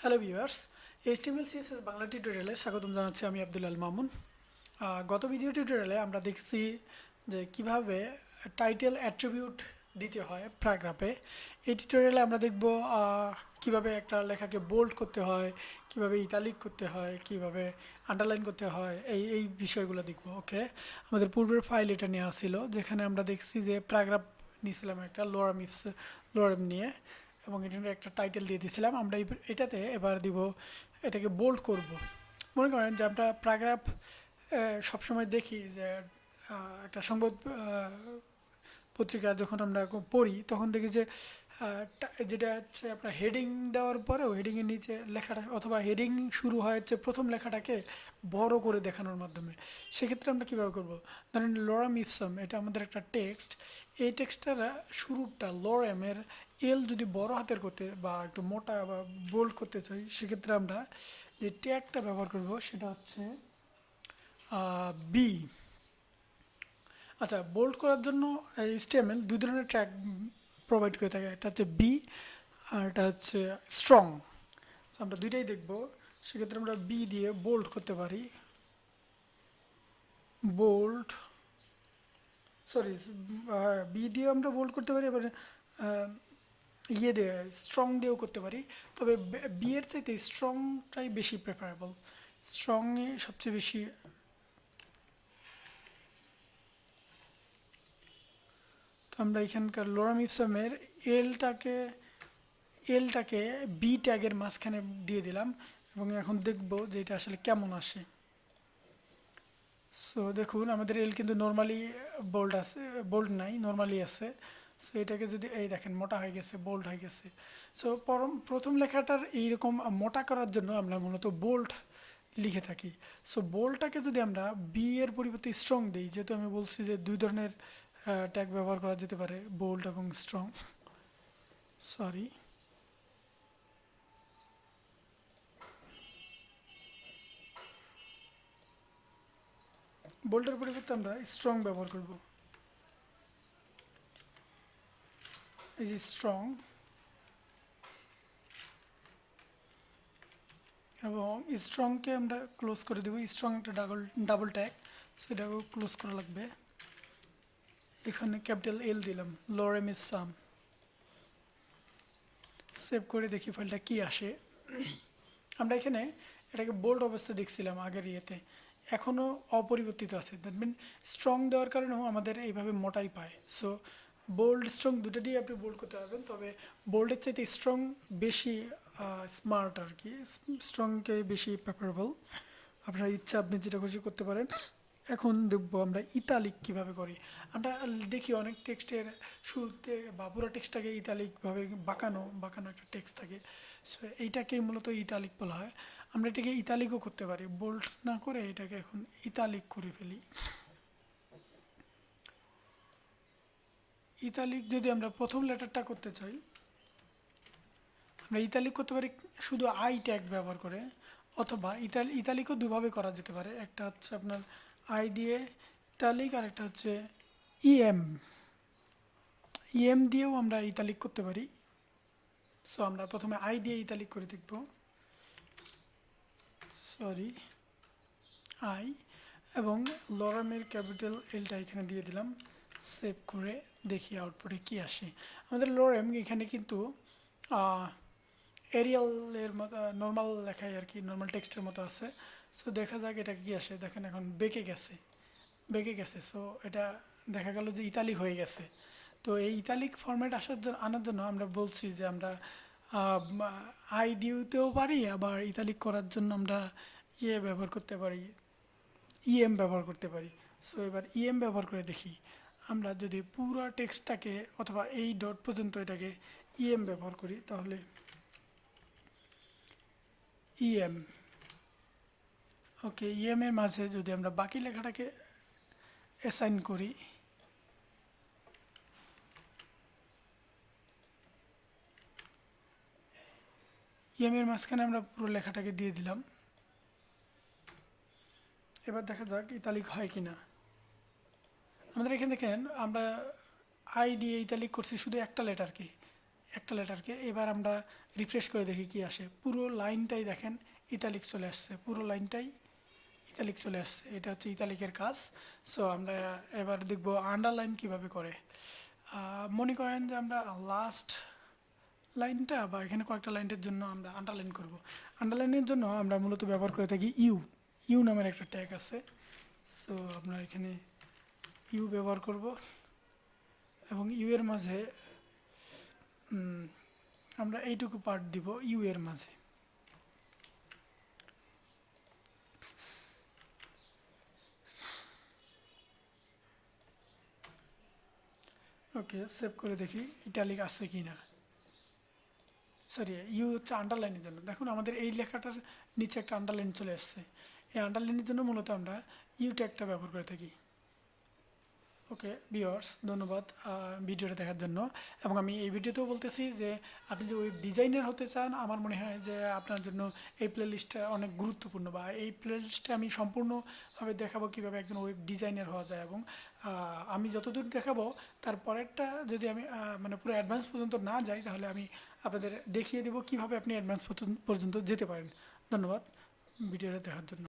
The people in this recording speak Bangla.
Hello viewers, HTML CSS Bangla টিউটোরিয়ালে স্বাগতম জানাচ্ছি আমি আব্দুলাল মামুন। গত ভিডিও টিউটোরিয়ালে আমরা দেখছি যে কিভাবে টাইটেল অ্যাট্রিবিউট দিতে হয় প্যারাগ্রাফে। এই টিউটোরিয়ালে আমরা দেখব কিভাবে একটা লেখাকে বোল্ড করতে হয়, কিভাবে ইতালিক করতে হয়, কিভাবে আন্ডারলাইন করতে হয়, এই বিষয়গুলো দেখব। ওকে, আমাদের পূর্বের ফাইল এটা নেওয়া ছিল, যেখানে আমরা দেখছি যে প্যারাগ্রাফ নিয়েছিলাম একটা লোয়ার নিয়ে, এবং এটার একটা টাইটেল দিয়ে দিয়েছিলাম। আমরা এটাতে এবার দিব, এটাকে বোল্ড করব। মনে করেন যে আমরা প্যারাগ্রাফ সবসময় দেখি যে একটা সংবাদ পত্রিকা যখন আমরা পড়ি তখন দেখি যে যেটা হচ্ছে আপনার হেডিং দেওয়ার পরেও হেডিংয়ের নিচে লেখাটা, অথবা হেডিং শুরু হয় হচ্ছে প্রথম লেখাটাকে বড় করে দেখানোর মাধ্যমে। সেক্ষেত্রে আমরা কীভাবে করব? ধরেন লরাম ইপসাম, এটা আমাদের একটা টেক্সট। এই টেক্সটটার শুরুটা লরামের এল যদি বড় হাতের করতে বা একটু মোটা বা বোল্ড করতে চাই, সেক্ষেত্রে আমরা যে ট্যাগটা ব্যবহার করব সেটা হচ্ছে বি। আচ্ছা, বোল্ড করার জন্য HTML দুই ধরনের ট্যাগ প্রোভাইড করে থাকে, একটা হচ্ছে বি আর এটা হচ্ছে স্ট্রং। আমরা দুইটাই দেখব। সেক্ষেত্রে আমরা বি দিয়ে বোল্ড করতে পারি, বোল্ড, সরি, বি দিয়ে আমরা বোল্ড করতে পারি, এবার ইয়ে দিয়ে স্ট্রং দিয়েও করতে পারি। তবে বি এর চাইতে স্ট্রংটাই বেশি প্রেফারেবল, স্ট্রংয়ে সবচেয়ে বেশি। তো আমরা এখানকার লোরাম ইপসামের এলটাকে বি ট্যাগের মাঝখানে দিয়ে দিলাম, এবং এখন দেখব যে এটা আসলে কেমন আসে। সো দেখুন, আমাদের এল কিন্তু নর্মালি বোল্ড আছে, বোল্ড নাই, নর্মালি আছে। সো এটাকে যদি এই দেখেন মোটা হয়ে গেছে, বোল্ড হয়ে গেছে। সো প্রথম লেখাটার এইরকম মোটা করার জন্য আমরা মূলত বোল্ড লিখে থাকি। সো বোল্ডটাকে যদি আমরা বি এর পরিবর্তে স্ট্রং দিই, যেহেতু আমি বলছি যে দুই ধরনের ট্যাগ ব্যবহার করা যেতে পারে, বোল্ড এবং স্ট্রং। সরি, বোল্ডের পরিবর্তে আমরা স্ট্রং ব্যবহার করব। এই যে স্ট্রং, এবং স্ট্রংকে আমরা ক্লোজ করে দেবো। স্ট্রং একটা ডাবল ট্যাগ, সেটাকেও ক্লোজ করা লাগবে। এখানে ক্যাপিটাল এল দিলাম, লোরেম ইজ সাম। সেভ করে দেখি ফাইলটা কি আসে। আমরা এখানে এটাকে বোল্ড অবস্থায় দেখছিলাম আগের ইয়েতে, এখনও অপরিবর্তিত আছে। দ্যাট মিন স্ট্রং দেওয়ার কারণেও আমাদের এইভাবে মোটাই পায়। সো বোল্ড স্ট্রং দুটো দিয়ে আপনি বোল্ড করতে পারবেন, তবে বোল্ডের চাইতে স্ট্রং বেশি স্মার্ট আর কি, স্ট্রংকে বেশি প্রেফারেবল। আপনার ইচ্ছা, আপনি যেটা খুশি করতে পারেন। এখন দেখবো আমরা ইতালিক কিভাবে করি। আমরা দেখি অনেক টেক্সটের শুরুতে বা পুরো টেক্সটটাকে ইতালিকভাবে বাঁকানো বাঁকানো একটা টেক্সট থাকে। সো এইটাকেই মূলত ইতালিক বলা হয়। আমরা এটাকে ইতালিকও করতে পারি, বোল্ড না করে এটাকে এখন ইতালিক করে ফেলি। ইতালিক যদি আমরা প্রথম লেটারটা করতে চাই, আমরা ইতালিক করতে পারি শুধু আই ট্যাগ ব্যবহার করে, অথবা ইতালিকও দুভাবে করা যেতে পারে। একটা হচ্ছে আপনার আই দিয়ে ইতালিক, আর একটা হচ্ছে ইএম দিয়েও আমরা ইতালিক করতে পারি। সো আমরা প্রথমে আই দিয়ে ইতালিক করে দেখব। সরি, আই, এবং লরামের ক্যাপিটাল এলটা এখানে দিয়ে দিলাম। সেভ করে দেখি আউটপুটে কি আসে। আমাদের লরেম এখানে কিন্তু এরিয়ালের মতো নর্মাল লেখায় আর কি, নর্মাল টেক্সটের মতো আছে। সো দেখা যাক এটা কি আসে। দেখেন এখন বেঁকে গেছে। সো এটা দেখা গেল যে ইতালিক হয়ে গেছে। তো এই ইতালিক ফরম্যাট আনার জন্য আমরা বলছি যে আমরা আই দিতেও পারি, আবার ইতালিক করার জন্য আমরা ব্যবহার করতে পারি, ইএম ব্যবহার করতে পারি। সো এবার ইএম ব্যবহার করে দেখি। আমরা যদি পুরো টেক্সটটাকে অথবা এই ডট পর্যন্ত এটাকে ইএম ব্যবহার করি, তাহলে ইএম, ওকে, ইএম এর মাঝে যদি আমরা বাকি লেখাটাকে অ্যাসাইন করি, ইএম এর মাঝখানে আমরা পুরো লেখাটাকে দিয়ে দিলাম। এবার দেখা যাক ইতালিক হয় কিনা। আমাদের এখানে দেখেন আমরা আই দিয়ে ইতালিক করছি শুধু একটা লেটারকে, একটা লেটারকে। এবার আমরা রিফ্রেশ করে দেখি কি আসে। পুরো লাইনটাই দেখেন ইতালিক চলে আসছে, পুরো লাইনটাই ইতালিক চলে আসছে। এটা হচ্ছে ইতালিকের কাজ। সো আমরা এবার দেখব আন্ডারলাইন কিভাবে করে। মনে করেন যে আমরা লাস্ট লাইনটা বা এখানে কয়েকটা লাইনের জন্য আমরা আন্ডারলাইন করব। আন্ডারলাইনের জন্য আমরা মূলত ব্যবহার করে থাকি ইউ নামের একটা ট্যাগ আছে। সো আমরা এখানে ইউ ব্যবহার করব এবং ইউ এর মাঝে আমরা এইটুকু পার্ট দিব ইউ এর মাঝে। ওকে, সেভ করে দেখি ইটালিক আছে কি না। সরি, ইউ হচ্ছে আন্ডারলাইনের জন্য। দেখুন আমাদের এই লেখাটার নিচে একটা আন্ডারলাইন চলে আসছে। এই আন্ডারলাইনের জন্য মূলত আমরা ইউ ট্যাগটা ব্যবহার করে থাকি। ওকে ভিউয়ার্স, ধন্যবাদ ভিডিওটা দেখার জন্য। এবং আমি এই ভিডিওতেও বলতেছি যে আপনি যদি ওয়েব ডিজাইনার হতে চান, আমার মনে হয় যে আপনার জন্য এই প্লেলিস্টটা অনেক গুরুত্বপূর্ণ, বা এই প্লেলিস্টে আমি সম্পূর্ণভাবে দেখাবো কীভাবে একজন ওয়েব ডিজাইনার হওয়া যায়। এবং আমি যতদূর দেখাবো তার পরেরটা যদি আমি মানে পুরো অ্যাডভান্স পর্যন্ত না যাই, তাহলে আমি আপনাদের দেখিয়ে দেবো কীভাবে আপনি অ্যাডভান্স পর্যন্ত যেতে পারেন। ধন্যবাদ ভিডিওটা দেখার জন্য।